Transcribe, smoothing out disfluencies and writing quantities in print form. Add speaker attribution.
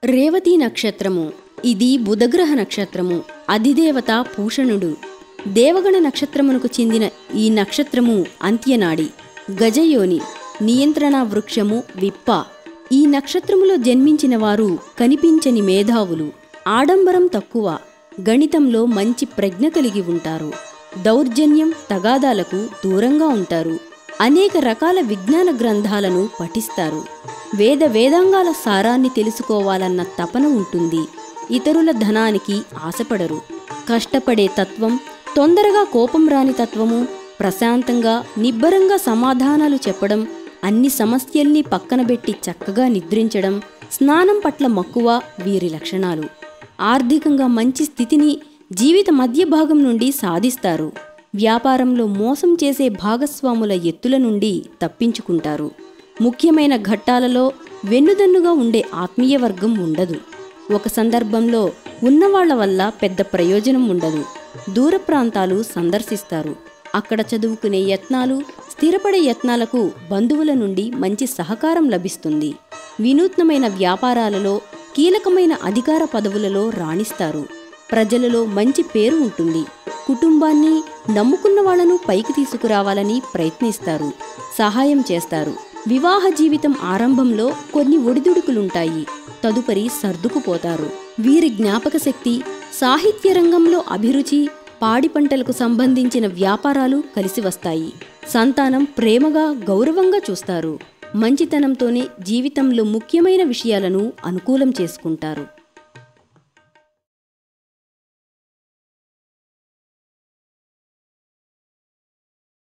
Speaker 1: రేవతి నక్షత్రము. ఇది బుధగ్రహ నక్షత్రము. అధిదేవత పూషణుడు. దేవగణ నక్షత్రమునకు చెందిన ఈ నక్షత్రము అంత్యనాడి. గజయోని. నియంత్రణ వృక్షము విప్ప. ఈ నక్షత్రములో జన్మించిన వారు కనిపించని మేధావులు. ఆడంబరం తక్కువ. గణితంలో మంచి ప్రజ్ఞ కలిగి ఉంటారు. దౌర్జన్యం తగాదాలకు దూరంగా ఉంటారు. అనేక రకాల విజ్ఞాన గ్రంథాలను పఠిస్తారు. వేదాంగాల సారాన్ని తెలుసుకోవాలన్న తపన ఉంటుంది. ఇతరుల ధనానికి ఆశపడరు. కష్టపడే తత్వం, తొందరగా కోపం రాని తత్వము, ప్రశాంతంగా నిబ్బరంగా సమాధానాలు చెప్పడం, అన్ని సమస్యల్ని పక్కనబెట్టి చక్కగా నిద్రించడం, స్నానం పట్ల మక్కువ వీరి లక్షణాలు. ఆర్థికంగా మంచి స్థితిని జీవిత మధ్య భాగం నుండి సాధిస్తారు. వ్యాపారంలో మోసం చేసే భాగస్వాముల ఎత్తుల నుండి తప్పించుకుంటారు. ముఖ్యమైన ఘట్టాలలో వెన్నుదన్నుగా ఉండే ఆత్మీయ వర్గం ఉండదు. ఒక సందర్భంలో ఉన్నవాళ్ల వల్ల పెద్ద ప్రయోజనం ఉండదు. దూర ప్రాంతాలు సందర్శిస్తారు. అక్కడ చదువుకునే యత్నాలు, స్థిరపడే యత్నాలకు బంధువుల నుండి మంచి సహకారం లభిస్తుంది. వినూత్నమైన వ్యాపారాలలో, కీలకమైన అధికార పదవులలో రాణిస్తారు. ప్రజలలో మంచి పేరు ఉంటుంది. కుటుంబాన్ని, నమ్ముకున్న వాళ్లను పైకి తీసుకురావాలని ప్రయత్నిస్తారు. సహాయం చేస్తారు. వివాహ జీవితం ఆరంభంలో కొన్ని ఒడిదుడుకులుంటాయి. తదుపరి సర్దుకుపోతారు. వీరి జ్ఞాపక శక్తి, సాహిత్య రంగంలో అభిరుచి, పాడి పంటలకు సంబంధించిన వ్యాపారాలు కలిసి వస్తాయి. సంతానం ప్రేమగా, గౌరవంగా చూస్తారు. మంచితనంతోనే జీవితంలో ముఖ్యమైన విషయాలను అనుకూలం చేసుకుంటారు.